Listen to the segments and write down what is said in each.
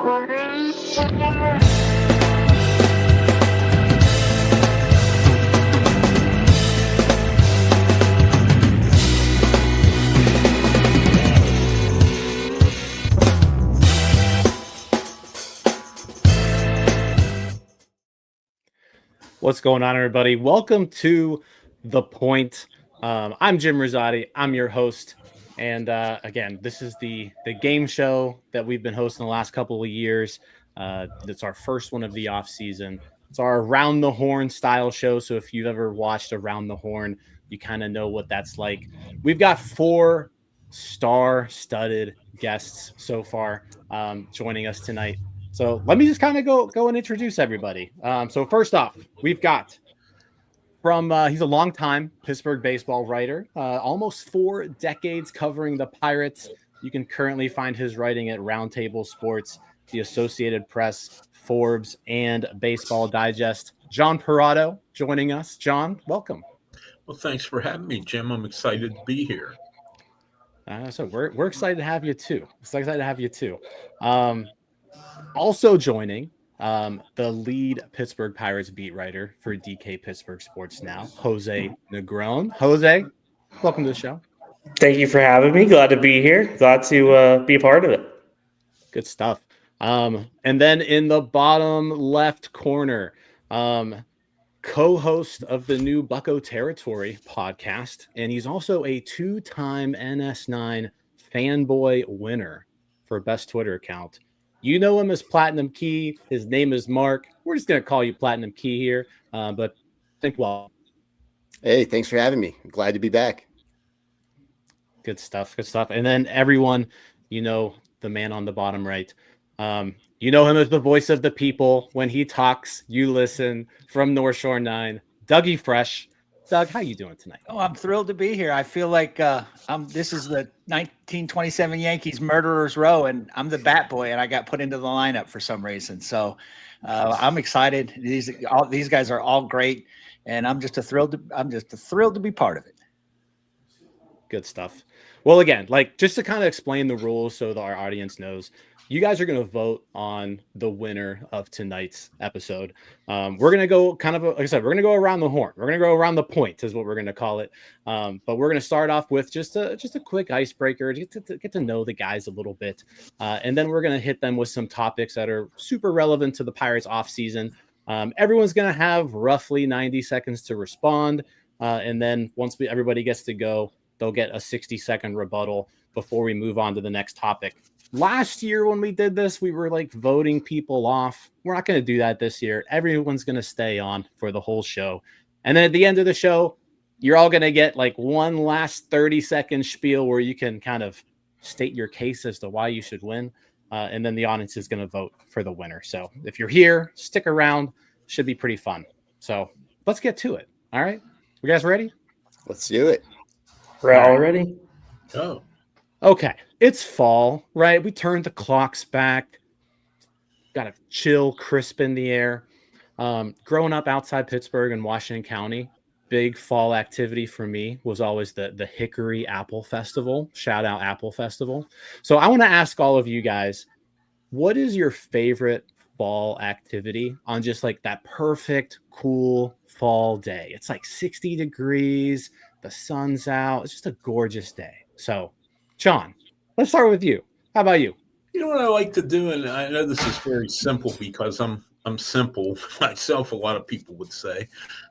What's going on, everybody? Welcome to The Point. I'm Jim Rosati. I'm your host. And again, this is the game show that we've been hosting the last couple of years. It's our first one of the off season. It's our Around the Horn style show. So if you've ever watched Around the Horn, you kind of know what that's like. We've got 4 star-studded guests so far joining us tonight. So let me just kind of go and introduce everybody. So first off, we've got he's a longtime Pittsburgh baseball writer, almost 4 decades covering the Pirates. You can currently find his writing at Roundtable Sports, the Associated Press, Forbes, and Baseball Digest. John Perrotto joining us. John, welcome. Well, thanks for having me, Jim. I'm excited to be here. So we're excited to have you too. Also joining the lead Pittsburgh Pirates beat writer for DK Pittsburgh Sports Now, Jose Negron. Jose, welcome to the show. Thank you for having me. Glad to be here. Glad to be a part of it. Good stuff. And then in the bottom left corner, co-host of the new Bucco Territory podcast, and he's also a 2-time NS9 fanboy winner for best Twitter account. You know him as Platinum Key. His name is Mark. We're just going to call you Platinum Key here, but think well. Hey, thanks for having me. I'm glad to be back. Good stuff. And then everyone, you know, the man on the bottom right. You know him as the voice of the people. When he talks, you listen. From North Shore 9, Dougie Fresh. Doug, how you doing tonight? Oh, I'm thrilled to be here. I feel like this is the 1927 Yankees Murderers Row, and I'm the bat boy, and I got put into the lineup for some reason. So I'm excited. These guys are all great, and I'm just thrilled to be part of it. Good stuff. Well, again, just to kind of explain the rules so that our audience knows, you guys are going to vote on the winner of tonight's episode. We're going to go like I said, we're going to go around the horn. We're going to go around the point is what we're going to call it. But we're going to start off with just a quick icebreaker to get to know the guys a little bit. And then we're going to hit them with some topics that are super relevant to the Pirates off season. Everyone's going to have roughly 90 seconds to respond. And then once everybody gets to go, they'll get a 60-second rebuttal before we move on to the next topic. Last year when we did this, we were voting people off. We're not going to do that this year. Everyone's going to stay on for the whole show. And then at the end of the show, you're all going to get one last 30-second spiel where you can kind of state your case as to why you should win. And then the audience is going to vote for the winner. So if you're here, stick around. Should be pretty fun. So let's get to it. All right. You guys ready? Let's do it. We're all ready? Oh. Okay, it's fall, right? We turned the clocks back. Got a chill, crisp in the air. Growing up outside Pittsburgh and Washington County, big fall activity for me was always the Hickory Apple Festival. Shout out Apple Festival. So I want to ask all of you guys, what is your favorite fall activity on just that perfect, cool fall day? It's 60 degrees. The sun's out. It's just a gorgeous day. So John, let's start with you. How about you? You know what I like to do, and I know this is very simple because I'm simple myself, a lot of people would say,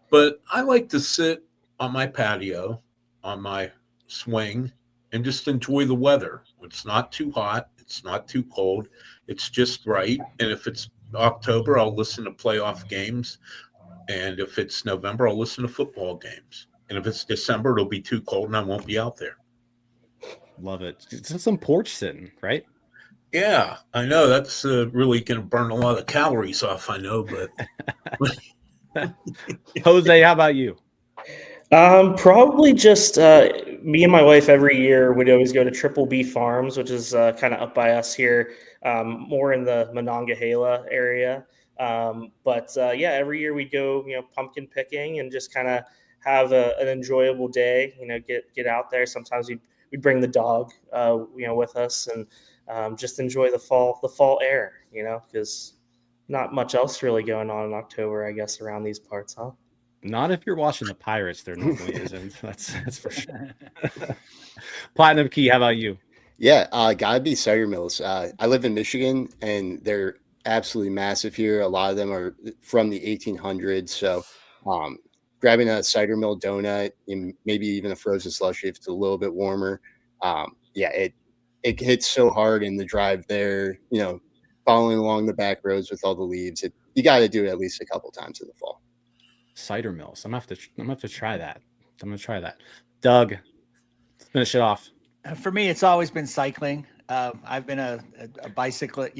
but I like to sit on my patio, on my swing, and just enjoy the weather. It's not too hot. It's not too cold. It's just right. And if it's October, I'll listen to playoff games. And if it's November, I'll listen to football games. And if it's December, it'll be too cold and I won't be out there. Love it. It's some porch sitting, right? Yeah, I know. That's really going to burn a lot of calories off, I know. But Jose, how about you? Probably just me and my wife every year would always go to Triple B Farms, which is kind of up by us here, more in the Monongahela area. But every year we'd go, pumpkin picking and just kind of have an enjoyable day. Get out there. Sometimes we'd bring the dog, with us, and just enjoy the fall air, because not much else really going on in October, I guess, around these parts, huh? Not if you're watching the Pirates, there normally isn't. That's for sure. Platinum Key, how about you? Yeah, gotta be cider mills. I live in Michigan, and they're absolutely massive here. A lot of them are from the 1800s. So, grabbing a cider mill donut and maybe even a frozen slushie if it's a little bit warmer. Yeah, it hits so hard in the drive there. Following along the back roads with all the leaves. You got to do it at least a couple times in the fall. Cider mills. I'm gonna have to try that. I'm gonna try that. Doug, finish it off. For me, it's always been cycling. I've been a bicyclist,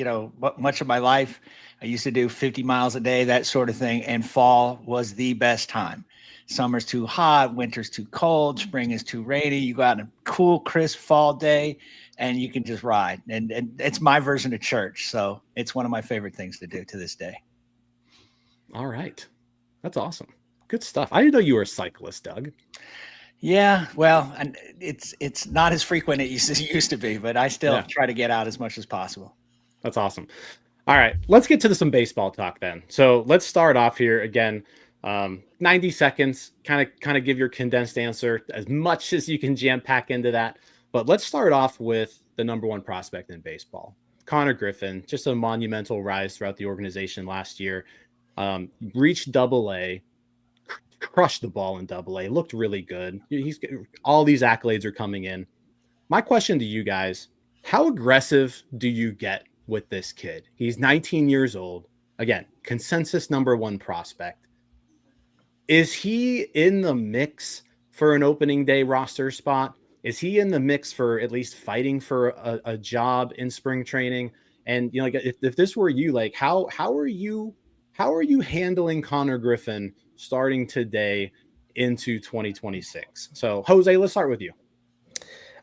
much of my life. I used to do 50 miles a day, that sort of thing. And fall was the best time. Summer's too hot, winter's too cold, spring is too rainy. You go out on a cool, crisp fall day and you can just ride. And it's my version of church. So it's one of my favorite things to do to this day. All right. That's awesome. Good stuff. I didn't know you were a cyclist, Doug. Yeah, well, and it's not as frequent as it used to be, but I still try to get out as much as possible. That's awesome. All right, let's get to some baseball talk then. So let's start off here again. 90 seconds, kind of give your condensed answer as much as you can jam pack into that. But let's start off with the number one prospect in baseball, Connor Griffin. Just a monumental rise throughout the organization last year. Reached Double-A. Crushed the ball in Double-A. Looked really good. All these accolades are coming in. My question to you guys, how aggressive do you get with this kid? He's 19 years old. Again, consensus number one prospect. Is he in the mix for an opening day roster spot? Is he in the mix for at least fighting for a job in spring training? And if this were you, how are you handling Connor Griffin starting today into 2026? So, Jose, let's start with you.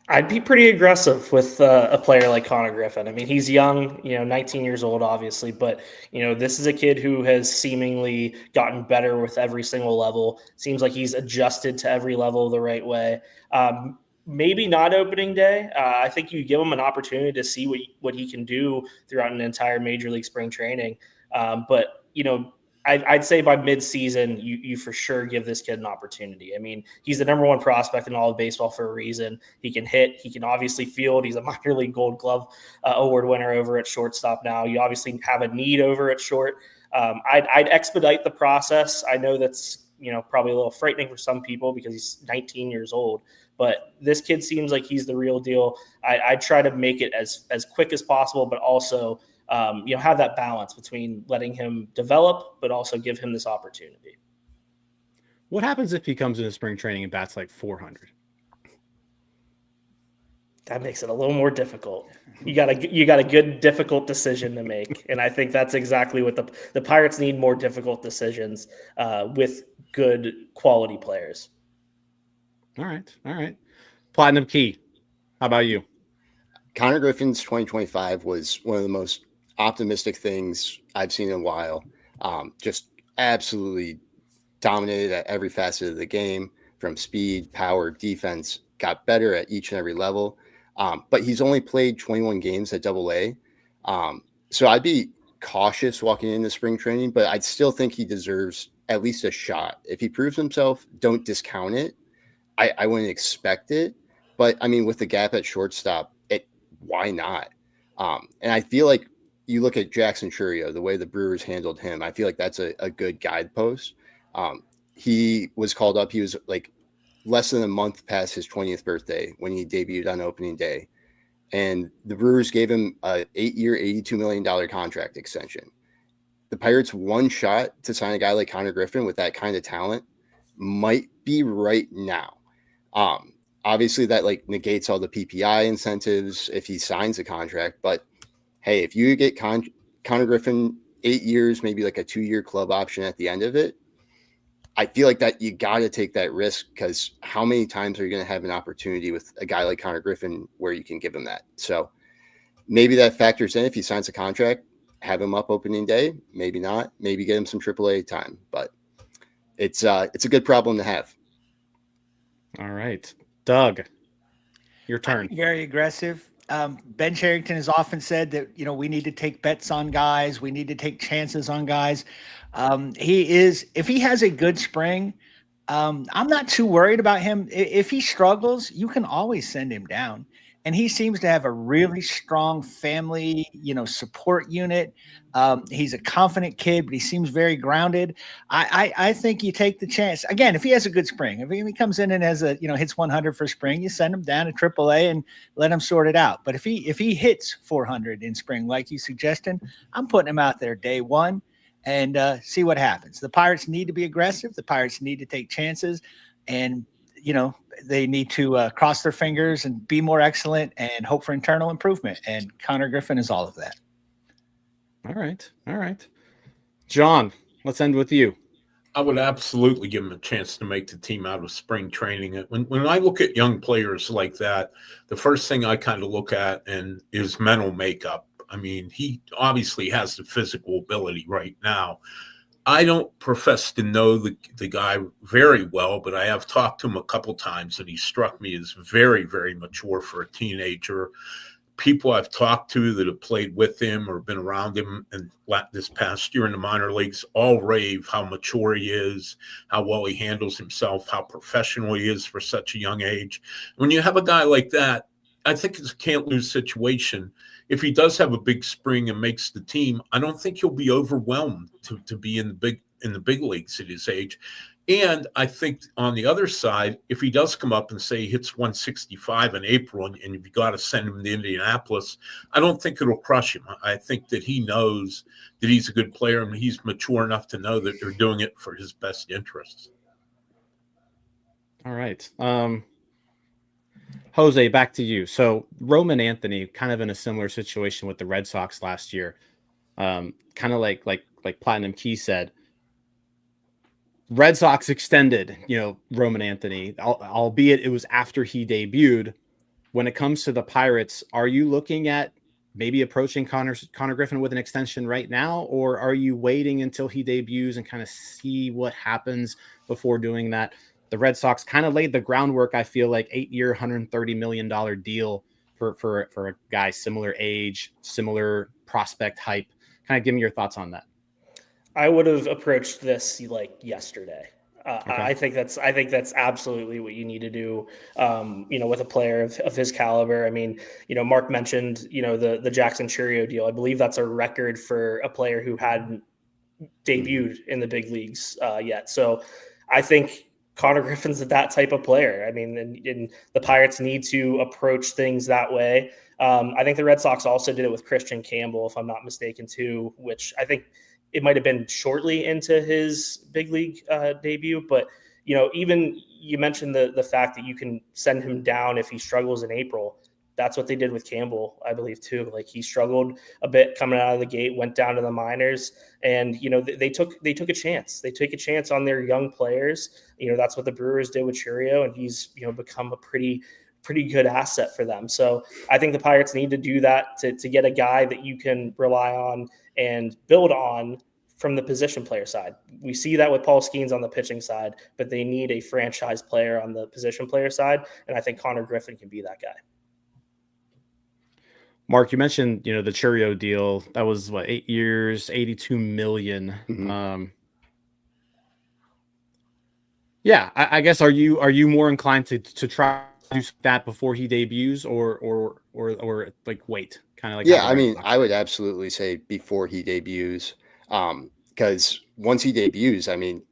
I'd be pretty aggressive with a player like Connor Griffin. I mean, he's young, 19 years old, obviously, but, this is a kid who has seemingly gotten better with every single level. Seems like he's adjusted to every level the right way. Maybe not opening day. I think you give him an opportunity to see what he can do throughout an entire major league spring training. But I'd say by mid-season, you for sure give this kid an opportunity. I mean, he's the number one prospect in all of baseball for a reason. He can hit. He can obviously field. He's a minor league Gold Glove award winner over at shortstop now. You obviously have a need over at short. I'd expedite the process. I know that's probably a little frightening for some people because he's 19 years old. But this kid seems like he's the real deal. I'd try to make it as quick as possible, but also have that balance between letting him develop, but also give him this opportunity. What happens if he comes into spring training and bats like 400? That makes it a little more difficult. You got a good, difficult decision to make. And I think that's exactly what the Pirates need, more difficult decisions with good quality players. All right. Platinum Key, how about you? Connor Griffin's 2025 was one of the most optimistic things I've seen in a while. Just absolutely dominated at every facet of the game, from speed, power, defense, got better at each and every level. But he's only played 21 games at Double-A. So I'd be cautious walking into spring training, but I'd still think he deserves at least a shot. If he proves himself, don't discount it. I wouldn't expect it. But, I mean, with the gap at shortstop, why not? And I feel like you look at Jackson Churio, the way the Brewers handled him, I feel like that's a good guidepost. He was called up. He was like less than a month past his 20th birthday when he debuted on opening day. And the Brewers gave him an 8-year, $82 million contract extension. The Pirates' one shot to sign a guy like Connor Griffin with that kind of talent might be right now. Obviously, that negates all the PPI incentives if he signs a contract. But hey, if you get Connor Griffin 8 years, maybe like a 2-year club option at the end of it, I feel like that you got to take that risk, because how many times are you going to have an opportunity with a guy like Connor Griffin where you can give him that? So maybe that factors in. If he signs a contract, have him up opening day. Maybe not. Maybe get him some AAA time. But it's a good problem to have. All right. Doug, your turn. Very aggressive. Ben Charrington has often said that, we need to take bets on guys. We need to take chances on guys. If he has a good spring, I'm not too worried about him. If he struggles, you can always send him down. And he seems to have a really strong family, support unit. He's a confident kid, but he seems very grounded. I think you take the chance. Again, if he has a good spring, if he comes in and has hits 100 for spring, you send him down to AAA and let him sort it out. But if he hits 400 in spring, like you suggested, I'm putting him out there day one and see what happens. The Pirates need to be aggressive. The Pirates need to take chances, and they need to cross their fingers and be more excellent and hope for internal improvement. And Connor Griffin is all of that. All right. John, let's end with you. I would absolutely give him a chance to make the team out of spring training. When I look at young players like that, the first thing I kind of look at is mental makeup. I mean, he obviously has the physical ability right now. I don't profess to know the guy very well, but I have talked to him a couple times, and he struck me as very, very mature for a teenager. People I've talked to that have played with him or been around him and this past year in the minor leagues all rave how mature he is, how well he handles himself, how professional he is for such a young age. When you have a guy like that, I think it's a can't-lose situation. If he does have a big spring and makes the team, I don't think he'll be overwhelmed to be in the big leagues at his age. And I think on the other side, if he does come up and say he hits 165 in April and you've got to send him to Indianapolis, I don't think it'll crush him. I think that he knows that he's a good player and he's mature enough to know that they're doing it for his best interests. All right. Jose, back to you. So Roman Anthony, kind of in a similar situation with the Red Sox last year, kind of like Platinum Key said, Red Sox extended, Roman Anthony, albeit it was after he debuted. When it comes to the Pirates, are you looking at maybe approaching Connor Griffin with an extension right now, or are you waiting until he debuts and kind of see what happens before doing that? The Red Sox kind of laid the groundwork, I feel like, 8-year, $130 million deal for a guy similar age, similar prospect hype. Kind of give me your thoughts on that. I would have approached this like yesterday. Okay. I think that's absolutely what you need to do. With a player of his caliber. I mean, Mark mentioned, the Jackson Chourio deal. I believe that's a record for a player who hadn't debuted in the big leagues yet. So I think Connor Griffin's that type of player. I mean, and the Pirates need to approach things that way. I think the Red Sox also did it with Christian Campbell, if I'm not mistaken, too, which I think it might have been shortly into his big league debut. But, even you mentioned the fact that you can send him down if he struggles in April. That's what they did with Campbell, I believe, too. Like, he struggled a bit coming out of the gate, went down to the minors, and they took a chance. They took a chance on their young players. That's what the Brewers did with Chourio, and he's become a pretty good asset for them. So I think the Pirates need to do that to get a guy that you can rely on and build on from the position player side. We see that with Paul Skeens on the pitching side, but they need a franchise player on the position player side, and I think Connor Griffin can be that guy. Mark, you mentioned, the Chourio deal. That was 8 years, $82 million. Mm-hmm. Yeah, I guess are you more inclined to try to do that before he debuts, or like wait, kind of like? Yeah, I mean, I would absolutely say before he debuts, because once he debuts, I mean,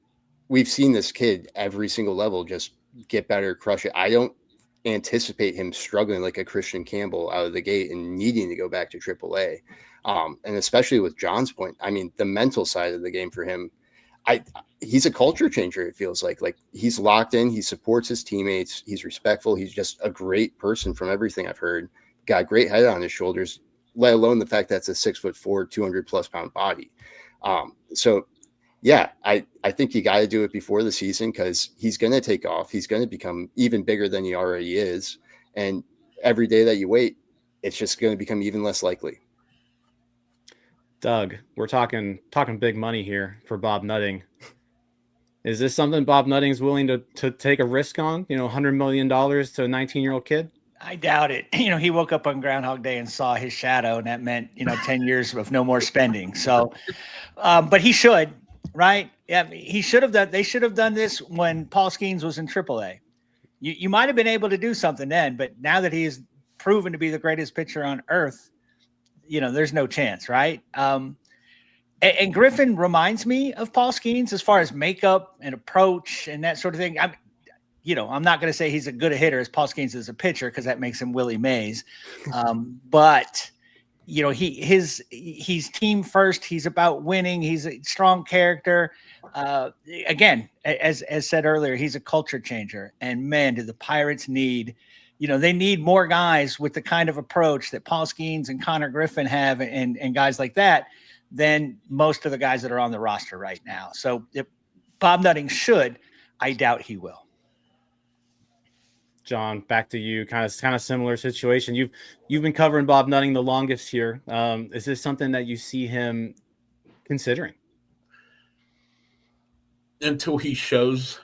we've seen this kid every single level just get better, crush it. I don't anticipate him struggling like a Christian Campbell out of the gate and needing to go back to AAA. And especially with John's point, I mean, the mental side of the game for him, he's a culture changer. It feels like he's locked in. He supports his teammates. He's respectful. He's just a great person from everything I've heard. Got a great head on his shoulders, let alone the fact that's a 6'4", 200+ pound body. So yeah, I think you got to do it before the season because he's going to take off. He's going to become even bigger than he already is. And every day that you wait, it's just going to become even less likely. Doug, we're talking big money here for Bob Nutting. Is this something Bob Nutting is willing to take a risk on? $100 million to a 19-year-old kid? I doubt it. He woke up on Groundhog Day and saw his shadow, and that meant 10 years of no more spending. So, but he should, right? Yeah, he should have done. They should have done this when Paul Skeens was in AAA. You might have been able to do something then, but now that he is proven to be the greatest pitcher on earth, there's no chance, right? And Griffin reminds me of Paul Skeens as far as makeup and approach and that sort of thing. I'm not going to say he's as good a hitter as Paul Skeens is a pitcher because that makes him Willie Mays. But he's team first. He's about winning. He's a strong character. Again, as said earlier, he's a culture changer. And man, do the Pirates need, they need more guys with the kind of approach that Paul Skeens and Connor Griffin have, and guys like that, than most of the guys that are on the roster right now. So if Bob Nutting should, I doubt he will. John, back to you. Kind of similar situation. You've been covering Bob Nutting the longest here. Is this something that you see him considering? Until he shows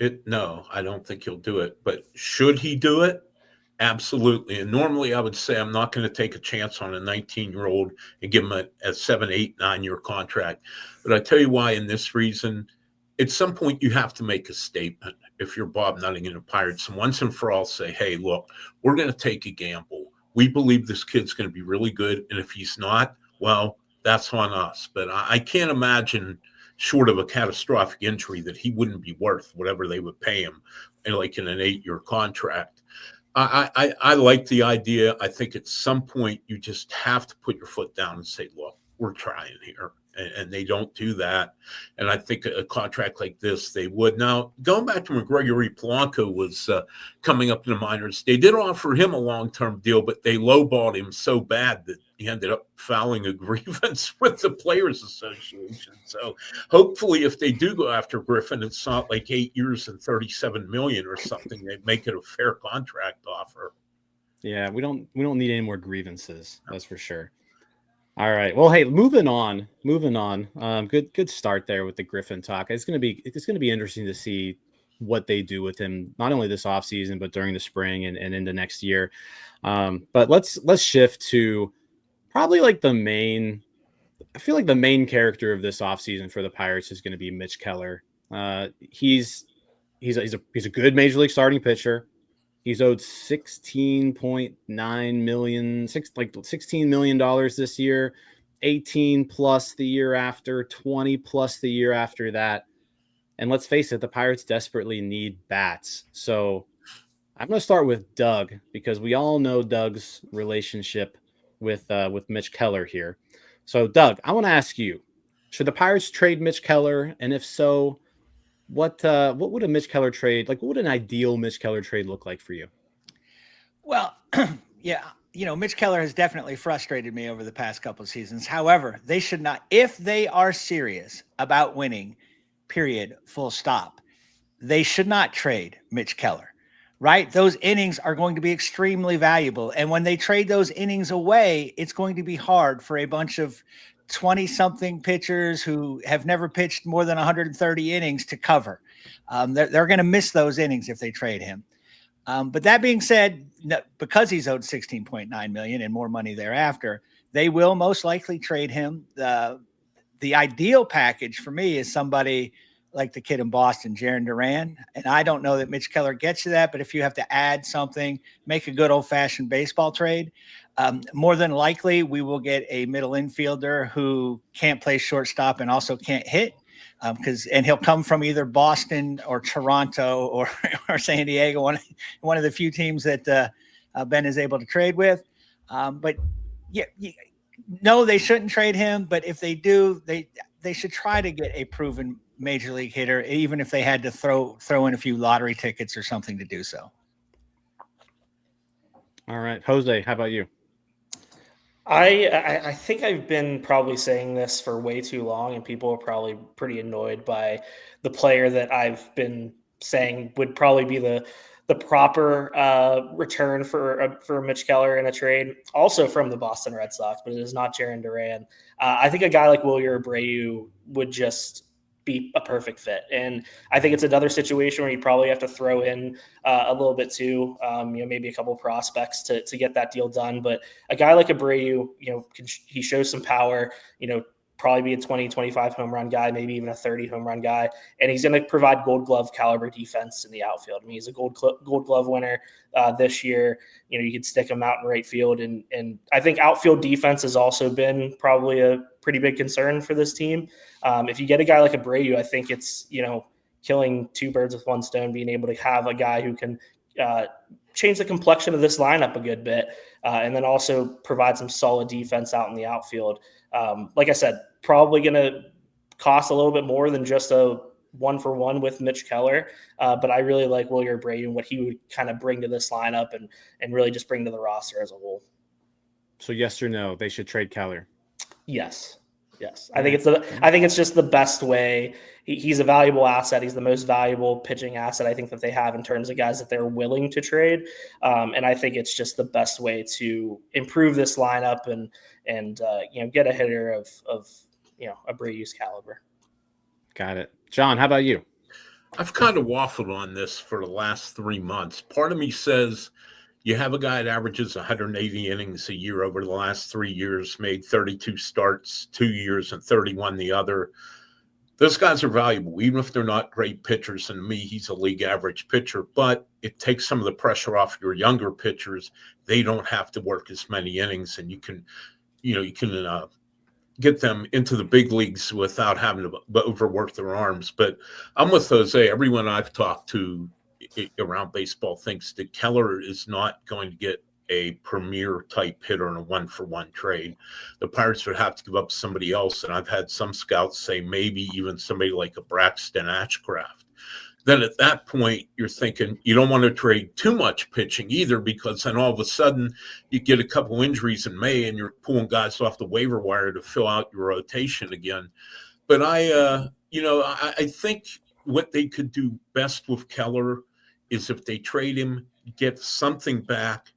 it, no, I don't think he'll do it. But should he do it? Absolutely. And normally I would say I'm not going to take a chance on a 19-year-old and give him a 7, 8, 9-year contract. But I tell you why in this reason. At some point, you have to make a statement if you're Bob Nutting and the Pirates, and once and for all say, hey, look, we're going to take a gamble. We believe this kid's going to be really good, and if he's not, well, that's on us. But I can't imagine, short of a catastrophic injury, that he wouldn't be worth whatever they would pay him, like in an 8-year contract. I like the idea. I think at some point you just have to put your foot down and say, look, we're trying here. And they don't do that. And I think a contract like this, they would. Now, going back to when Gregory Polanco was coming up in the minors, they did offer him a long-term deal, but they lowballed him so bad that he ended up filing a grievance with the Players Association. So hopefully if they do go after Griffin, it's not like 8 years and $37 million or something. They make it a fair contract offer. Yeah, we don't need any more grievances. That's for sure. All right. Well, hey, moving on. Good start there with the Griffin talk. It's gonna be interesting to see what they do with him, not only this offseason, but during the spring and into next year. But let's shift to probably like the main. I feel like the main character of this offseason for the Pirates is going to be Mitch Keller. He's a good major league starting pitcher. He's owed $16.9 million, $16 million this year, 18 plus the year after, 20 plus the year after that. And let's face it, the Pirates desperately need bats. So I'm going to start with Doug because we all know Doug's relationship with Mitch Keller here. So Doug, I want to ask you, should the Pirates trade Mitch Keller? And if so, what would a Mitch Keller trade, like what would an ideal Mitch Keller trade look like for you? Well, yeah, Mitch Keller has definitely frustrated me over the past couple of seasons. However, they should not, if they are serious about winning, period, full stop, they should not trade Mitch Keller, right? Those innings are going to be extremely valuable. And when they trade those innings away, it's going to be hard for a bunch of 20-something pitchers who have never pitched more than 130 innings to cover. They're going to miss those innings if they trade him. But that being said, because he's owed $16.9 million and more money thereafter, they will most likely trade him. The ideal package for me is somebody like the kid in Boston, Jarren Duran. And I don't know that Mitch Keller gets you that, but if you have to add something, make a good old-fashioned baseball trade. More than likely, we will get a middle infielder who can't play shortstop and also can't hit, and he'll come from either Boston or Toronto or San Diego, one of the few teams that Ben is able to trade with. But yeah, no, they shouldn't trade him. But if they do, they should try to get a proven major league hitter, even if they had to throw in a few lottery tickets or something to do so. All right, Jose, how about you? I think I've been probably saying this for way too long, and people are probably pretty annoyed by the player that I've been saying would probably be the proper return for Mitch Keller in a trade, also from the Boston Red Sox, but it is not Jarren Duran. I think a guy like Wilyer Abreu would just be a perfect fit. And I think it's another situation where you probably have to throw in a little bit too, maybe a couple of prospects to get that deal done. But a guy like Abreu, he shows some power, probably be a 20, 25 home run guy, maybe even a 30 home run guy. And he's going to provide Gold Glove caliber defense in the outfield. I mean, he's a Gold Glove winner this year. You could stick him out in right field. And I think outfield defense has also been probably a pretty big concern for this team. If you get a guy like Abreu, I think it's, killing two birds with one stone, being able to have a guy who can change the complexion of this lineup a good bit, and then also provide some solid defense out in the outfield. Like I said, probably going to cost a little bit more than just a 1-for-1 with Mitch Keller. But I really like Wilyer Abreu and what he would kind of bring to this lineup and really just bring to the roster as a whole. So yes or no, they should trade Keller? Yes. I think it's just the best way. He's a valuable asset. He's the most valuable pitching asset I think that they have in terms of guys that they're willing to trade. And I think it's just the best way to improve this lineup and get a hitter of Abreu's caliber. Got it. John, how about you? I've kind of waffled on this for the last 3 months. Part of me says you have a guy that averages 180 innings a year over the last 3 years, made 32 starts 2 years and 31 the other. Those guys are valuable, even if they're not great pitchers. And to me, he's a league average pitcher, but it takes some of the pressure off your younger pitchers. They don't have to work as many innings, and you can get them into the big leagues without having to overwork their arms. But I'm with Jose. Everyone I've talked to around baseball thinks that Keller is not going to get a premier type hitter in a 1-for-1 trade. The Pirates would have to give up somebody else. And I've had some scouts say maybe even somebody like a Braxton Ashcraft. Then at that point, you're thinking you don't want to trade too much pitching either, because then all of a sudden you get a couple injuries in May and you're pulling guys off the waiver wire to fill out your rotation again. But I think what they could do best with Keller is if they trade him, get something back,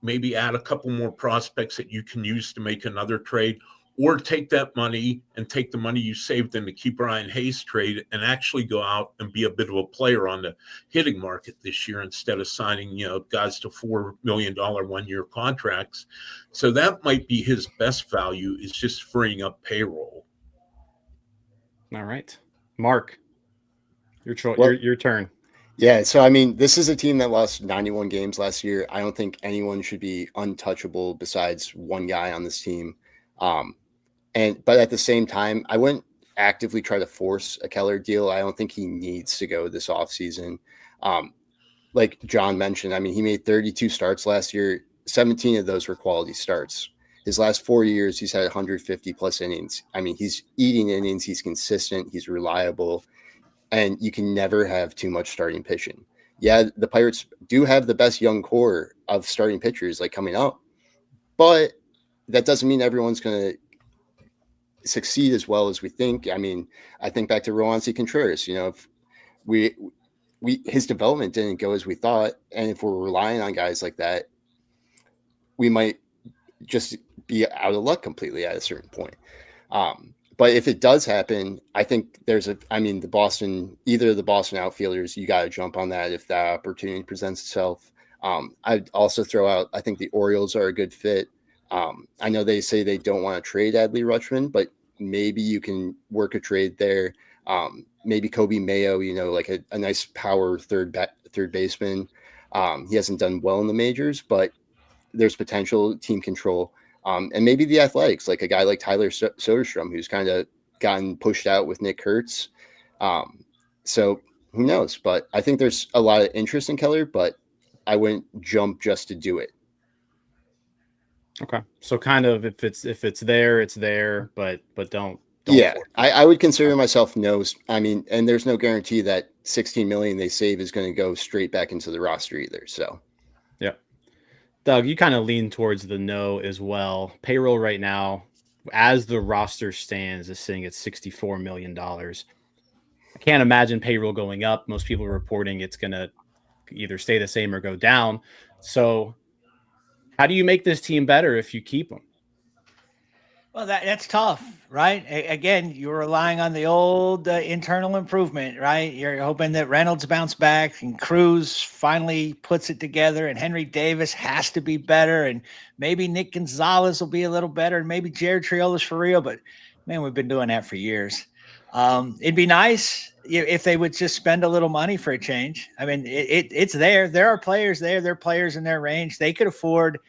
maybe add a couple more prospects that you can use to make another trade, or take that money and take the money you saved in the Keep Brian Hayes trade and actually go out and be a bit of a player on the hitting market this year instead of signing, guys to $4 million 1-year contracts. So that might be his best value, is just freeing up payroll. All right. Mark, your turn. Yeah, so I mean, this is a team that lost 91 games last year. I don't think anyone should be untouchable besides one guy on this team. But at the same time, I wouldn't actively try to force a Keller deal. I don't think he needs to go this offseason. Like John mentioned, I mean, he made 32 starts last year. 17 of those were quality starts. His last 4 years, he's had 150 plus innings. I mean, he's eating innings. He's consistent. He's reliable. And you can never have too much starting pitching. Yeah, the Pirates do have the best young core of starting pitchers coming up, but that doesn't mean everyone's going to succeed as well as we think. I mean, I think back to Roansy Contreras. If his development didn't go as we thought, and if we're relying on guys like that, we might just be out of luck completely at a certain point. But if it does happen, I think either the Boston outfielders, you got to jump on that if that opportunity presents itself. I'd also throw out, I think the Orioles are a good fit. I know they say they don't want to trade Adley Rutschman, but maybe you can work a trade there. Maybe Kobe Mayo, a nice power third baseman. He hasn't done well in the majors, but there's potential team control. And maybe the Athletics, like a guy like Tyler Soderstrom, who's kind of gotten pushed out with Nick Kurtz. So who knows? But I think there's a lot of interest in Keller, but I wouldn't jump just to do it. Okay. So kind of if it's there, it's there, but don't yeah, I would consider myself no. I mean, and there's no guarantee that $16 million they save is going to go straight back into the roster either. So, yeah. Doug, you kind of lean towards the no as well. Payroll right now, as the roster stands, is sitting at $64 million. I can't imagine payroll going up. Most people are reporting it's going to either stay the same or go down. So how do you make this team better if you keep them? Well, that's tough, right? Again, you're relying on the old internal improvement, right? You're hoping that Reynolds bounce back and Cruz finally puts it together, and Henry Davis has to be better, and maybe Nick Gonzalez will be a little better, and maybe Jared Triola's for real. But man, we've been doing that for years. It'd be nice if they would just spend a little money for a change. I mean, it's there. There are players there. There are players in their range. They could afford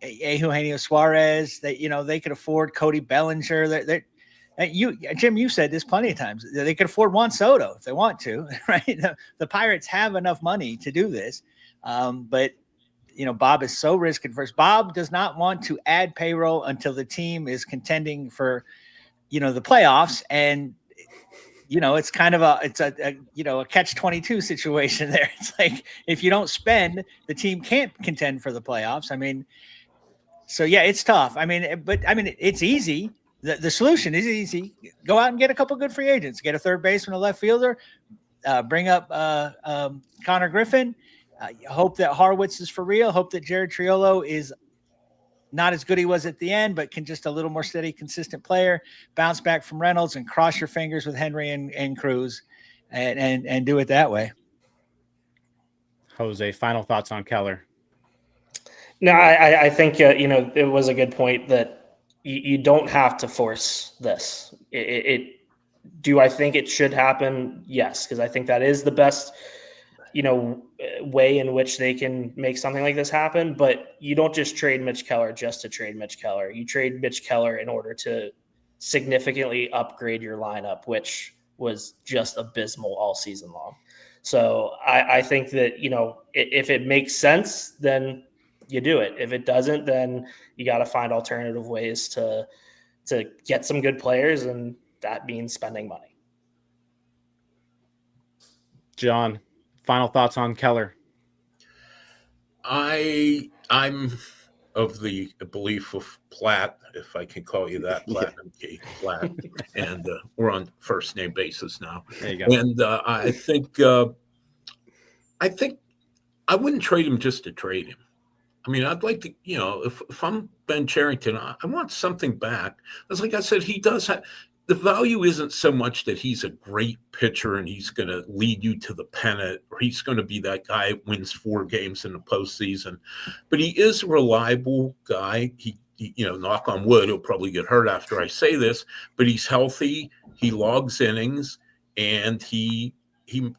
Eugenio Suarez, that they could afford Cody Bellinger. Jim, you said this plenty of times. They could afford Juan Soto if they want to, right? The Pirates have enough money to do this, but Bob is so risk adverse. Bob does not want to add payroll until the team is contending for the playoffs, and it's kind of a catch-22 situation there. It's like if you don't spend, the team can't contend for the playoffs. I mean. So, yeah, it's tough. It's easy. The solution is easy. Go out and get a couple good free agents. Get a third baseman, a left fielder. Bring up Connor Griffin. Hope that Harwitz is for real. Hope that Jared Triolo is not as good he was at the end, but can just a little more steady, consistent player. Bounce back from Reynolds and cross your fingers with Henry and Cruz and do it that way. Jose, final thoughts on Keller? No, I think, it was a good point that you don't have to force this. Do I think it should happen? Yes, because I think that is the best, way in which they can make something like this happen. But you don't just trade Mitch Keller just to trade Mitch Keller. You trade Mitch Keller in order to significantly upgrade your lineup, which was just abysmal all season long. So I think that, if it makes sense, then you do it. If it doesn't, then you got to find alternative ways to get some good players, and that means spending money. John, final thoughts on Keller? I'm of the belief of Platt, if I can call you that, Platinum Key, Platt, and we're on first name basis now. There you go. And I think I wouldn't trade him just to trade him. I mean, I'd like to, if I'm Ben Cherington, I want something back. As like I said, he does have the value isn't so much that he's a great pitcher and he's going to lead you to the pennant, or he's going to be that guy who wins 4 games in the postseason, but he is a reliable guy. He knock on wood, he'll probably get hurt after I say this, but he's healthy. He logs innings, and he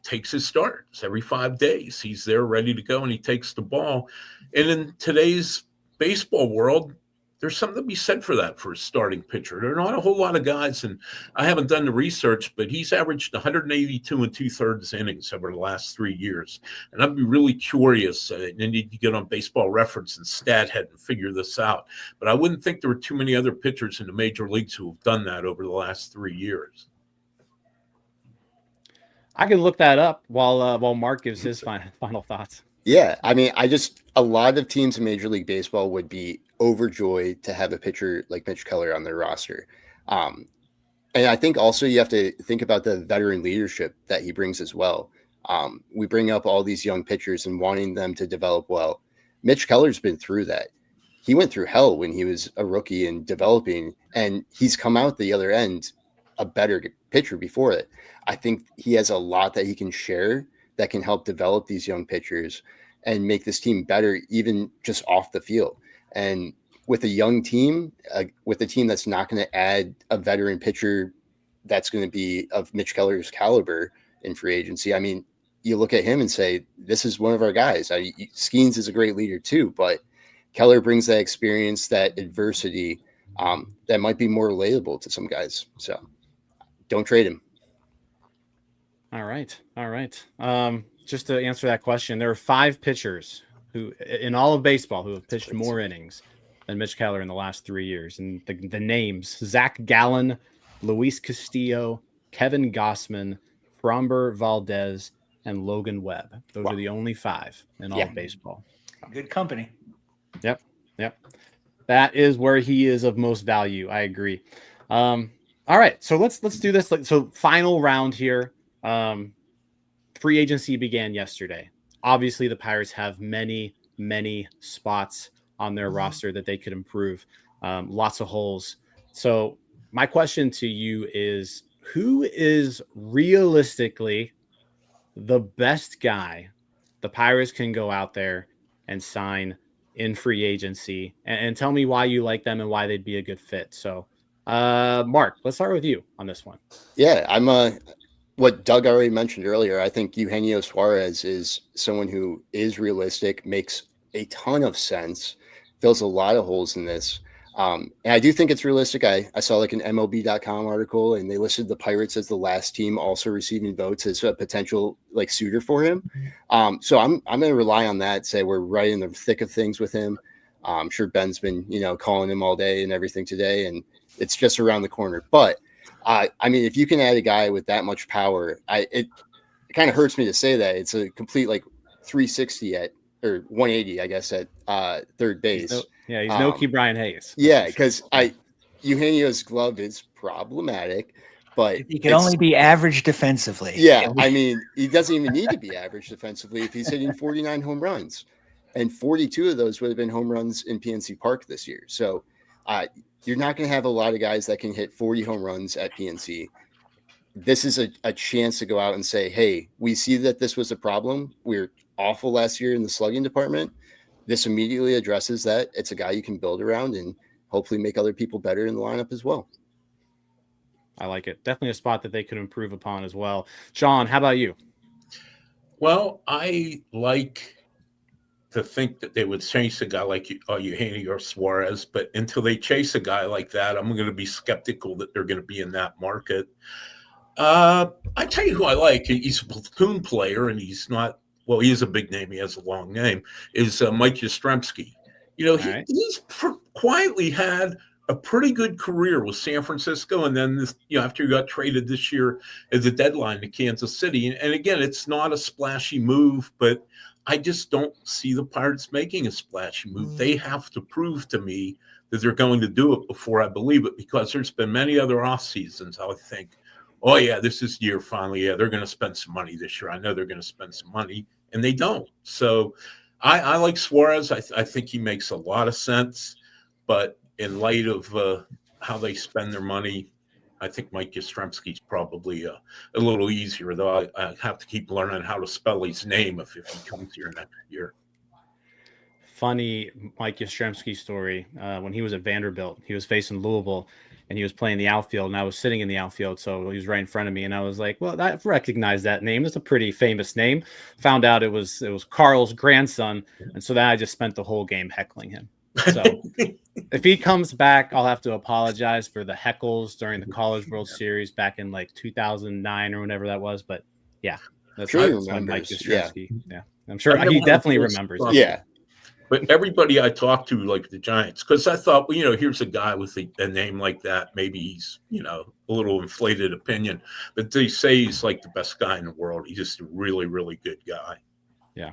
takes his starts every 5 days. He's there ready to go, and he takes the ball. And in today's baseball world, there's something to be said for that for a starting pitcher. There are not a whole lot of guys, and I haven't done the research, but he's averaged 182 2/3 innings over the last 3 years. And I'd be really curious. I need to get on Baseball Reference and StatHead and figure this out. But I wouldn't think there were too many other pitchers in the major leagues who have done that over the last 3 years. I can look that up while Mark gives his final thoughts. Yeah, I mean, a lot of teams in Major League Baseball would be overjoyed to have a pitcher like Mitch Keller on their roster. And I think also you have to think about the veteran leadership that he brings as well. We bring up all these young pitchers and wanting them to develop well. Mitch Keller's been through that. He went through hell when he was a rookie and developing, and he's come out the other end a better pitcher before it. I think he has a lot that he can share that can help develop these young pitchers and make this team better, even just off the field. And with a young team, with a team that's not going to add a veteran pitcher that's going to be of Mitch Keller's caliber in free agency, I mean, you look at him and say, this is one of our guys. Skeens is a great leader too, but Keller brings that experience, that adversity that might be more relatable to some guys. So don't trade him. All right. Just to answer that question, there are 5 pitchers who, in all of baseball, who have pitched more innings than Mitch Keller in the last 3 years. And the names: Zach Gallen, Luis Castillo, Kevin Gossman, Framber Valdez, and Logan Webb. Those are the only 5 in all of baseball. Good company. Yep. That is where he is of most value. I agree. All right. So let's do this. So final round here. Free agency began yesterday. Obviously, the Pirates have many spots on their roster that they could improve. Lots of holes So my question to you is, who is realistically the best guy the Pirates can go out there and sign in free agency? And tell me why you like them and why they'd be a good fit. So, Mark, let's start with you on this one. Yeah, I'm what Doug already mentioned earlier. I think Eugenio Suarez is someone who is realistic, makes a ton of sense, fills a lot of holes in this. And I do think it's realistic. I saw like an MLB.com article, and they listed the Pirates as the last team also receiving votes as a potential like suitor for him. So I'm going to rely on that. Say we're right in the thick of things with him. I'm sure Ben's been calling him all day and everything today, and it's just around the corner. But I mean, if you can add a guy with that much power, it kind of hurts me to say that it's a complete like 360 or 180, I guess, at third base. He's no Key Brian Hayes. Yeah, because Eugenio's glove is problematic, but he can only be average defensively. Yeah, I mean, he doesn't even need to be average defensively if he's hitting 49 home runs, and 42 of those would have been home runs in PNC Park this year. So you're not going to have a lot of guys that can hit 40 home runs at PNC. This is a chance to go out and say, hey, we see that this was a problem. We're awful last year in the slugging department. This immediately addresses that. It's a guy you can build around and hopefully make other people better in the lineup as well. I like it. Definitely a spot that they could improve upon as well. Sean, how about you? Well, I like to think that they would chase a guy like Eugenio Suarez, but until they chase a guy like that, I'm going to be skeptical that they're going to be in that market. I tell you who I like. He's a platoon player, and he's not. Well, he is a big name. He has a long name. Is Mike Yastrzemski. He's quietly had a pretty good career with San Francisco, and then after he got traded this year at the deadline to Kansas City. And again, it's not a splashy move, but I just don't see the Pirates making a splashy move. They have to prove to me that they're going to do it before I believe it, because there's been many other off seasons I would think, oh yeah, this is year finally. Yeah, they're going to spend some money this year. I know they're going to spend some money. And they don't. So I like Suarez. I think he makes a lot of sense. But in light of how they spend their money, I think Mike Yastrzemski's probably a little easier, though I have to keep learning how to spell his name if he comes here next year. Funny Mike Yastrzemski story. When he was at Vanderbilt, he was facing Louisville, and he was playing the outfield, and I was sitting in the outfield, so he was right in front of me, and I was like, well, I recognize that name. It's a pretty famous name. Found out it was Carl's grandson, and so then I just spent the whole game heckling him. So if he comes back, I'll have to apologize for the heckles during the College World Series back in like 2009 or whenever that was, but yeah. That's Mike Yastrzemski. Yeah. I'm sure he definitely remembers. Yeah. But everybody I talked to, like the Giants, because I thought, well, here's a guy with a name like that. Maybe he's, a little inflated opinion. But they say he's like the best guy in the world. He's just a really, really good guy. Yeah.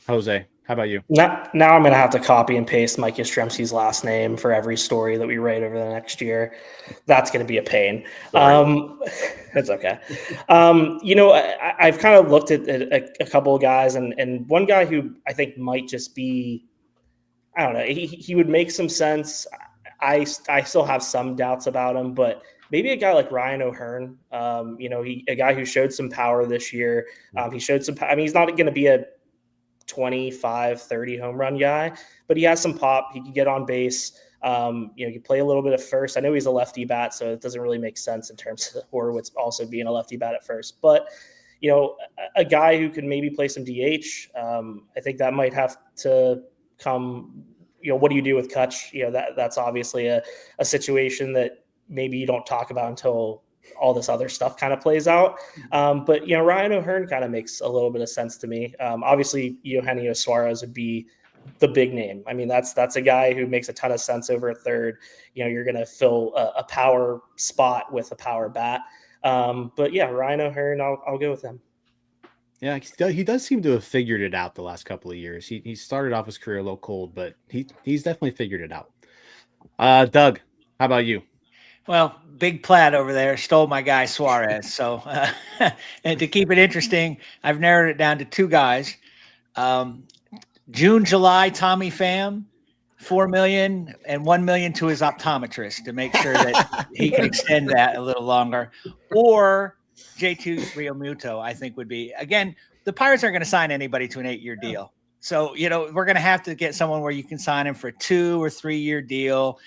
Jose, how about you? Now I'm going to have to copy and paste Mike Yastrzemski's last name for every story that we write over the next year. That's going to be a pain. It's okay. I've kind of looked at a couple of guys, and one guy who I think might just be, I don't know, he would make some sense. I still have some doubts about him, but maybe a guy like Ryan O'Hearn, a guy who showed some power this year. He showed some, he's not going to be a 25, 30 home run guy, but he has some pop. He can get on base. He can play a little bit at first. I know he's a lefty bat, so it doesn't really make sense in terms of Horowitz also being a lefty bat at first. But, a guy who can maybe play some DH, I think that might have to come. What do you do with Kutch? That's obviously a situation that maybe you don't talk about until all this other stuff kind of plays out. But Ryan O'Hearn kind of makes a little bit of sense to me. Obviously, Eugenio Suarez would be the big name. I mean, that's a guy who makes a ton of sense over at third. You're going to fill a power spot with a power bat. But yeah, Ryan O'Hearn, I'll go with him. Yeah, he does seem to have figured it out the last couple of years. He started off his career a little cold, but he's definitely figured it out. Doug, how about you? Well, Big Platt over there stole my guy Suarez. So, and to keep it interesting, I've narrowed it down to two guys. June, July, Tommy Pham. $4 million and $1 million to his optometrist to make sure that he can extend that a little longer. Or J2 Realmuto, I think would be, again, the Pirates aren't going to sign anybody to an 8-year deal. So, we're going to have to get someone where you can sign him for a 2 or 3 year deal.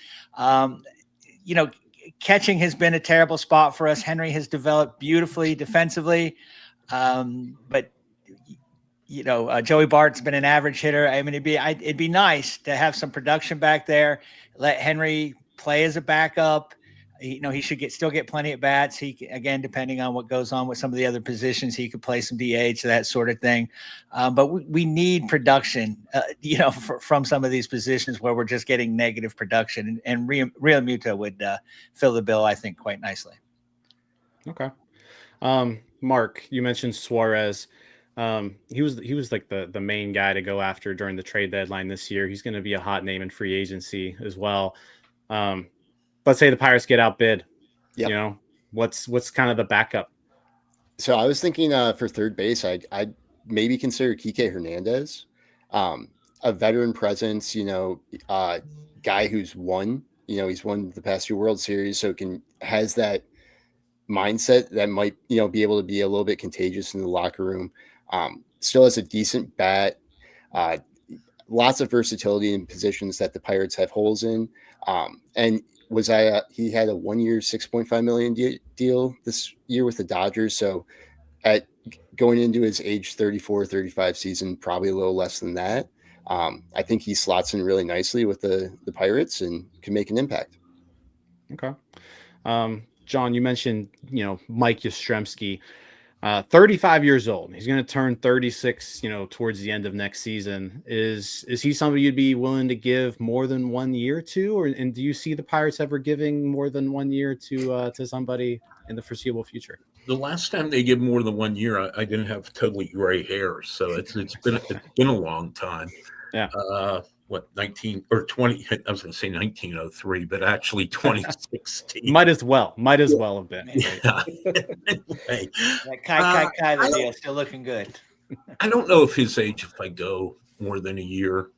Catching has been a terrible spot for us. Henry has developed beautifully defensively. But Joey Bart's been an average hitter. I mean, it'd be nice to have some production back there. Let Henry play as a backup. He should still get plenty at bats. Again, depending on what goes on with some of the other positions, he could play some DH, that sort of thing. But we need production, from some of these positions where we're just getting negative production. And Realmuto would fill the bill, I think, quite nicely. Okay. Mark, you mentioned Suarez. He was like the main guy to go after during the trade deadline this year. He's going to be a hot name in free agency as well. Let's say the Pirates get outbid. Yep. What's kind of the backup? So I was thinking for third base, I'd maybe consider Kike Hernandez, a veteran presence, guy who's won, he's won the past 2 World Series. So has that mindset that might, be able to be a little bit contagious in the locker room. Still has a decent bat, lots of versatility in positions that the Pirates have holes in. And he had a 1-year, $6.5 million deal this year with the Dodgers. So at going into his age 34, 35 season, probably a little less than that. I think he slots in really nicely with the Pirates and can make an impact. Okay. John, you mentioned, Mike Yastrzemski, 35 years old. He's going to turn 36, towards the end of next season. Is he somebody you'd be willing to give more than 1 year to, and do you see the Pirates ever giving more than 1 year to somebody in the foreseeable future? The last time they give more than 1 year, I didn't have totally gray hair, so it's been a long time. Yeah. 19 or 20? I was going to say 1903, but actually 2016. Might as well have been. Yeah. Anyway, that the deal still looking good. I don't know if his age, if I go more than a year,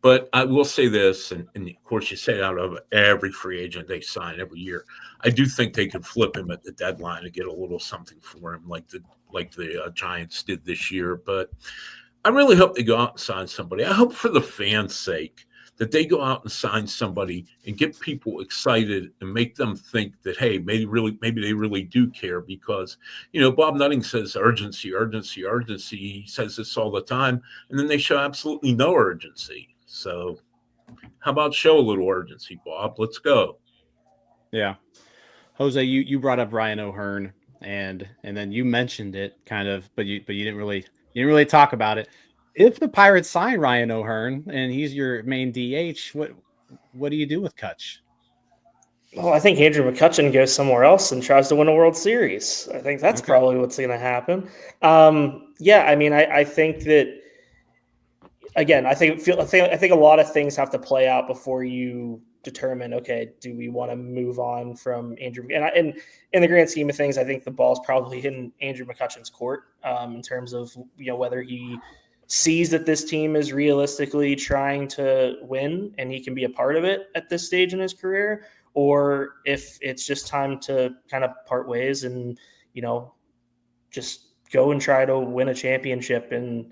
but I will say this, and of course you say out of every free agent they sign every year, I do think they could flip him at the deadline to get a little something for him, like the Giants did this year. But I really hope they go out and sign somebody. I hope for the fans' sake that they go out and sign somebody and get people excited and make them think that, hey, maybe they really do care, because, Bob Nutting says urgency, urgency, urgency. He says this all the time, and then they show absolutely no urgency. So how about show a little urgency, Bob? Let's go. Yeah. Jose, you brought up Ryan O'Hearn, and then you mentioned it kind of, but you didn't really talk about it. If the Pirates sign Ryan O'Hearn and he's your main DH, what do you do with Kutch? Well, I think Andrew McCutchen goes somewhere else and tries to win a World Series. I think that's probably what's going to happen. I think that, again, I think a lot of things have to play out before you determine, okay, do we want to move on from Andrew? And in the grand scheme of things, I think the ball's probably in Andrew McCutchen's court in terms of, whether he sees that this team is realistically trying to win and he can be a part of it at this stage in his career, or if it's just time to kind of part ways and, just go and try to win a championship. And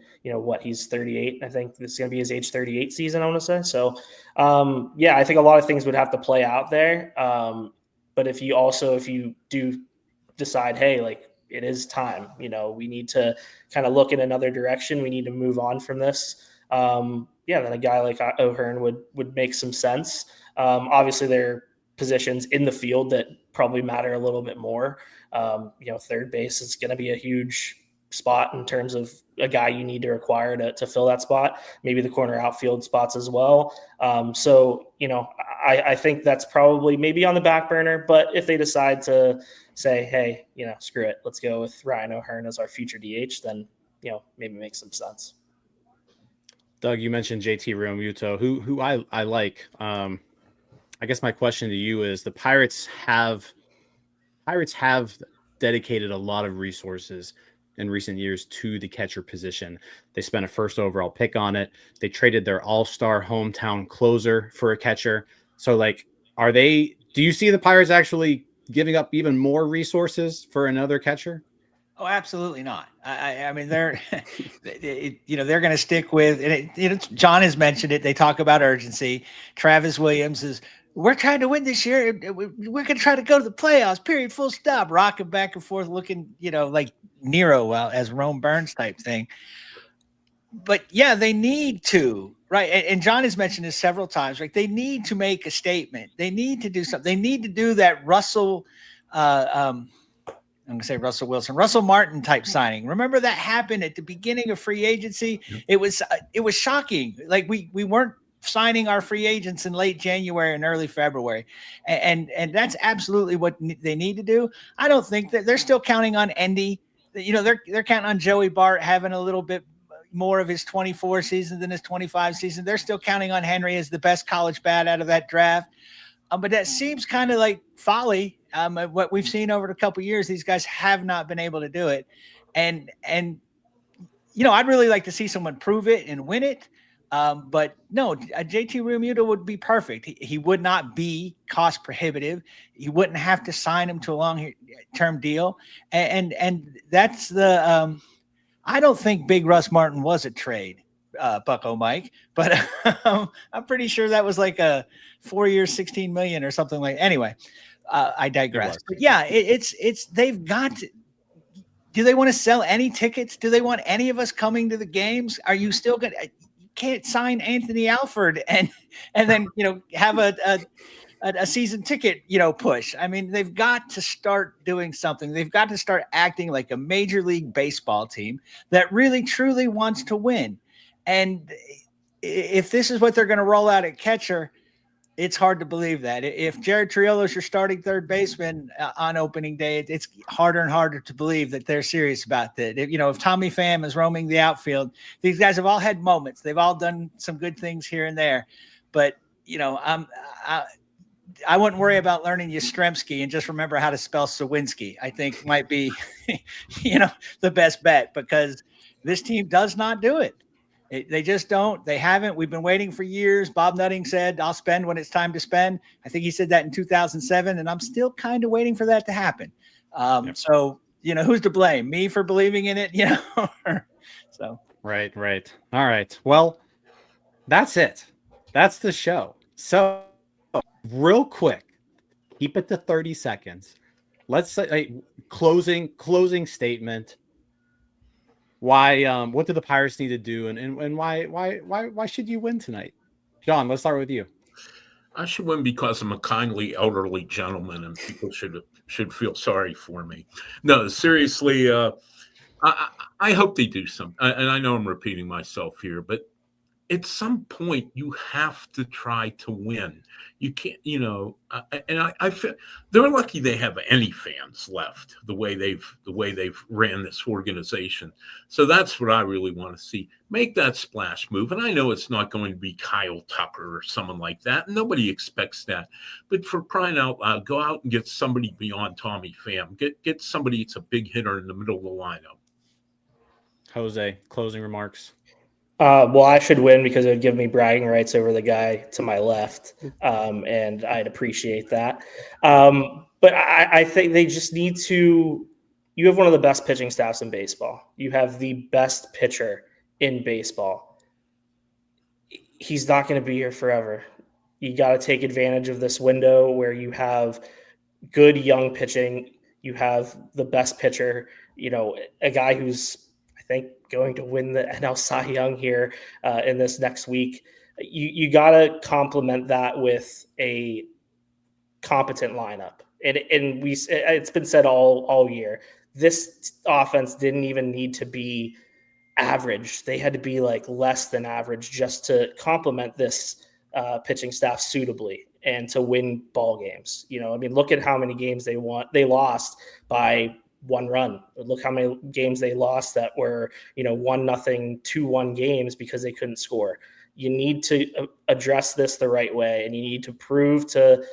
he's 38. I think this is going to be his age 38 season, I want to say. So I think a lot of things would have to play out there. But if you do decide, hey, like, it is time, we need to kind of look in another direction, we need to move on from this. Then a guy like O'Hearn would make some sense. Obviously there are positions in the field that probably matter a little bit more. Third base is going to be a huge spot in terms of a guy you need to acquire to fill that spot, maybe the corner outfield spots as well. I think that's probably maybe on the back burner, but if they decide to say, hey, screw it, let's go with Ryan O'Hearn as our future DH, then, maybe makes some sense. Doug, you mentioned JT Realmuto, who I like. I guess my question to you is, the Pirates have dedicated a lot of resources in recent years to the catcher position. They spent a first overall pick on it. They traded their all-star hometown closer for a catcher. So like, do you see the Pirates actually giving up even more resources for another catcher? Oh, absolutely not. I mean, they're, they're going to stick with it. John has mentioned it. They talk about urgency. Travis Williams is, we're trying to win this year. We're going to try to go to the playoffs, period, full stop, rocking back and forth, looking, like Nero as Rome Burns type thing. But yeah, they need to, right? And John has mentioned this several times, right? They need to make a statement. They need to do something. They need to do that Russell, I'm going to say Russell Wilson, Russell Martin type signing. Remember that happened at the beginning of free agency? It was shocking. Like we weren't signing our free agents in late January and early February. And that's absolutely what they need to do. I don't think that they're still counting on Endy. They're counting on Joey Bart having a little bit more of his 24 season than his 25 season. They're still counting on Henry as the best college bat out of that draft. But that seems kind of like folly. What we've seen over a couple of years, these guys have not been able to do it. And I'd really like to see someone prove it and win it. But no, JT Realmuto would be perfect. He would not be cost prohibitive. You wouldn't have to sign him to a long-term deal. And that's the I don't think Big Russ Martin was a trade, Bucco Mike, but I'm pretty sure that was like a 4 years, $16 million or something like. Anyway, I digress. But yeah, it's they've got to. Do they want to sell any tickets? Do they want any of us coming to the games? Are you still going to? You can't sign Anthony Alford and then have a season ticket, push. I mean, they've got to start doing something. They've got to start acting like a Major League Baseball team that really, truly wants to win. And if this is what they're going to roll out at catcher, it's hard to believe that. If Jared Triolo is your starting third baseman on opening day, it's harder and harder to believe that they're serious about that. If Tommy Pham is roaming the outfield, these guys have all had moments. They've all done some good things here and there. But, I wouldn't worry about learning Yastrzemski and just remember how to spell Sawinski. I think might be, the best bet, because this team does not do it. They just don't. They haven't. We've been waiting for years. Bob Nutting said, I'll spend when it's time to spend. I think he said that in 2007, and I'm still kind of waiting for that to happen. So, who's to blame? Me for believing in it, So. Right. All right. Well, that's it. That's the show. So real quick, keep it to 30 seconds. Let's say closing statement. Why? What do the Pirates need to do, and why should you win tonight? John, let's start with you. I should win because I'm a kindly elderly gentleman, and people should feel sorry for me. No, seriously, I hope they do something. And I know I'm repeating myself here, but at some point you have to try to win. You can't, and I feel they're lucky they have any fans left the way they've ran this organization. So that's what I really want to see. Make that splash move. And I know it's not going to be Kyle Tucker or someone like that. Nobody expects that. But for crying out loud, go out and get somebody beyond Tommy Pham. Get somebody that's a big hitter in the middle of the lineup. Jose, closing remarks. Well, I should win because it would give me bragging rights over the guy to my left, and I'd appreciate that. But I think they just need to – you have one of the best pitching staffs in baseball. You have the best pitcher in baseball. He's not going to be here forever. You got to take advantage of this window where you have good young pitching. You have the best pitcher, a guy who's – I think going to win the NL Cy Young here in this next week. You got to complement that with a competent lineup. And it's been said all year. This offense didn't even need to be average. They had to be like less than average just to complement this pitching staff suitably and to win ball games. Look at how many games they lost by one run. Look how many games they lost that were, 1-0, 2-1 games because they couldn't score. You need to address this the right way, and you need to prove to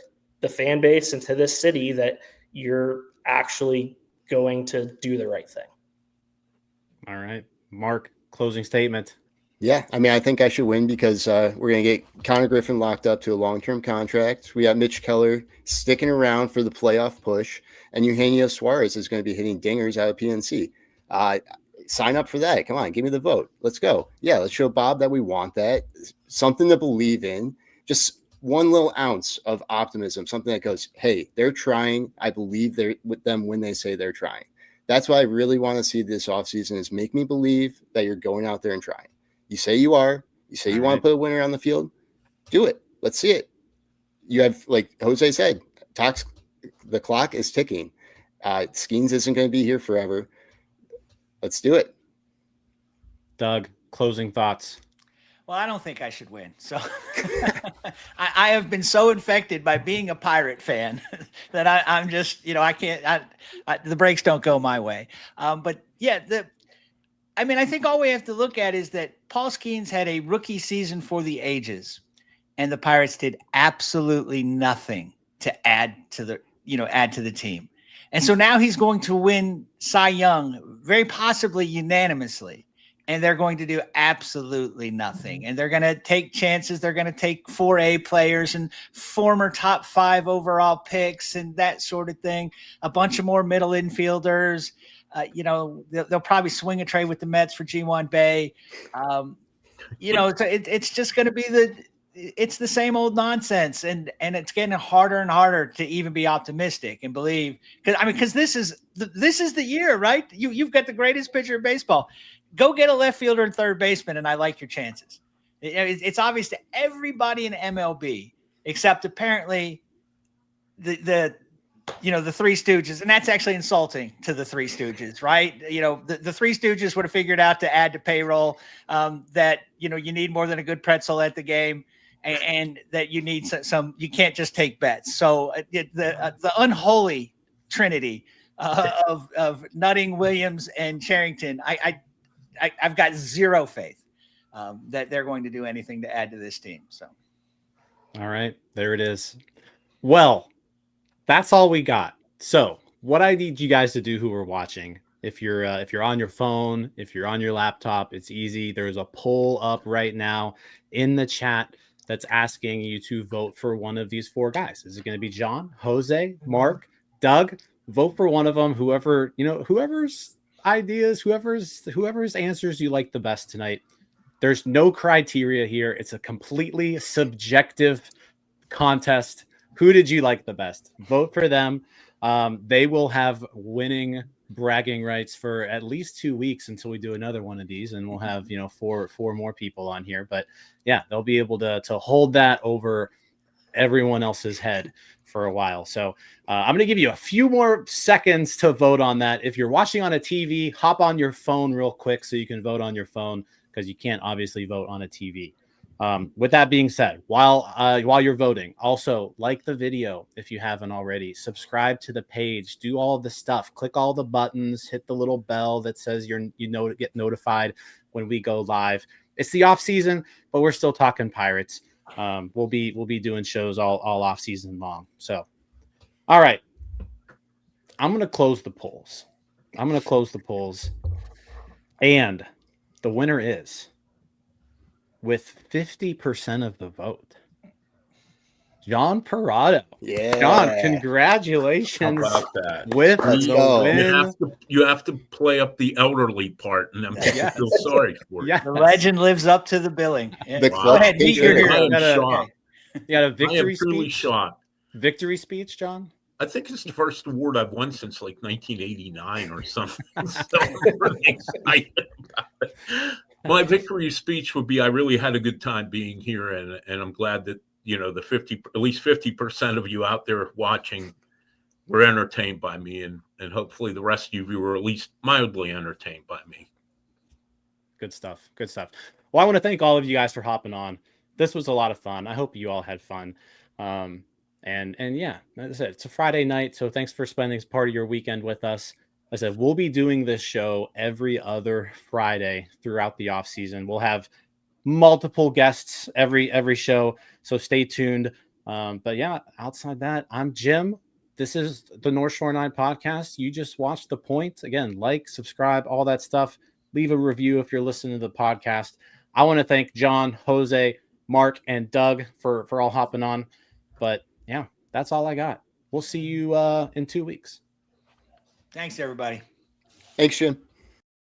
the fan base and to this city that you're actually going to do the right thing. All right, Mark, closing statement. Yeah, I mean, I think I should win because we're going to get Connor Griffin locked up to a long-term contract. We got Mitch Keller sticking around for the playoff push, and Eugenio Suarez is going to be hitting dingers out of PNC. Sign up for that. Come on, give me the vote. Let's go. Yeah, let's show Bob that we want that. Something to believe in. Just one little ounce of optimism, something that goes, hey, they're trying. I believe they're with them when they say they're trying. That's what I really want to see this offseason is make me believe that you're going out there and trying. You say you are. You say you want to put a winner on the field. Do it. Let's see it. You have, like Jose said, the clock is ticking. Skeens isn't going to be here forever. Let's do it. Doug, closing thoughts. Well, I don't think I should win. So I have been so infected by being a Pirate fan that I'm just, I can't, the breaks don't go my way. But yeah, I think all we have to look at is that Paul Skeens had a rookie season for the ages, and the Pirates did absolutely nothing to add to the team. And so now he's going to win Cy Young, very possibly unanimously, and they're going to do absolutely nothing. And they're going to take chances. They're going to take 4A players and former top 5 overall picks and that sort of thing, a bunch of more middle infielders. They'll probably swing a trade with the Mets for G1 Bay. It's just going to be it's the same old nonsense, and it's getting harder and harder to even be optimistic and believe. Because this is the year, right? You've got the greatest pitcher in baseball. Go get a left fielder and third baseman, and I like your chances. It's obvious to everybody in MLB except apparently the Three Stooges, and that's actually insulting to the Three Stooges, right? The Three Stooges would have figured out to add to payroll that, you need more than a good pretzel at the game, and that you need some, you can't just take bets. So the unholy trinity of Nutting, Williams, and Charrington, I've got zero faith that they're going to do anything to add to this team. So, all right, there it is. Well, that's all we got. So what I need you guys to do who are watching, if you're on your phone, if you're on your laptop, it's easy. There's a poll up right now in the chat that's asking you to vote for one of these 4 guys. Is it going to be John, Jose, Mark, Doug? Vote for one of them. Whoever's ideas, whoever's answers you like the best tonight. There's no criteria here. It's a completely subjective contest. Who did you like the best? Vote for them. They will have winning bragging rights for at least 2 weeks until we do another one of these, and we'll have four more people on here. But yeah, they'll be able to hold that over everyone else's head for a while. So I'm going to give you a few more seconds to vote on that. If you're watching on a TV, hop on your phone real quick so you can vote on your phone, because you can't obviously vote on a TV. With that being said, while you're voting, also like the video if you haven't already. Subscribe to the page. Do all the stuff. Click all the buttons. Hit the little bell that says get notified when we go live. It's the off season, but we're still talking Pirates. We'll be doing shows all off season long. So, all right, I'm gonna close the polls. And the winner is, with 50% of the vote, John Perrotto. Yeah. John, congratulations. How about that? With Let's the go. win. You have to play up the elderly part, and then people feel sorry for you. Yes. the legend lives up to the billing. The Wow. Go ahead, meet your clutch I hero. am shocked. You got a I am victory truly speech? shocked. Victory speech, John? I think it's the first award I've won since like 1989 or something. So I'm really excited about it. My victory speech would be, I really had a good time being here, and I'm glad that at least 50% of you out there watching were entertained by me, and hopefully the rest of you were at least mildly entertained by me. Good stuff. Well, I want to thank all of you guys for hopping on. This was a lot of fun. I hope you all had fun. And yeah, as I said, it's a Friday night, so thanks for spending part of your weekend with us. As I said, we'll be doing this show every other Friday throughout the off season. We'll have multiple guests every show, so stay tuned. But yeah, outside that, I'm Jim. This is the North Shore 9 podcast. You just watched The Point. Again, like, subscribe, all that stuff. leave a review if you're listening to the podcast. I want to thank John, Jose, Mark, and Doug for all hopping on. But yeah, that's all I got. We'll see you in 2 weeks. Thanks, everybody. Thanks, Jim.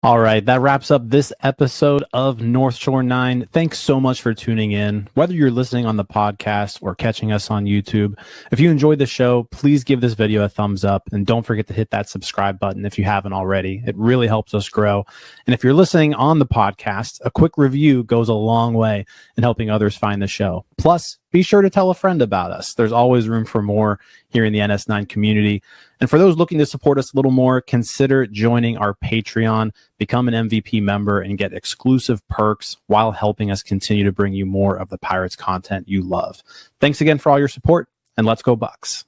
All right, that wraps up this episode of North Shore 9. Thanks so much for tuning in. Whether you're listening on the podcast or catching us on YouTube, if you enjoyed the show, please give this video a thumbs up and don't forget to hit that subscribe button if you haven't already. It really helps us grow. And if you're listening on the podcast, a quick review goes a long way in helping others find the show. Plus, be sure to tell a friend about us. There's always room for more here in the NS9 community. And for those looking to support us a little more, consider joining our Patreon, become an MVP member, and get exclusive perks while helping us continue to bring you more of the Pirates content you love. Thanks again for all your support, and let's go Bucks.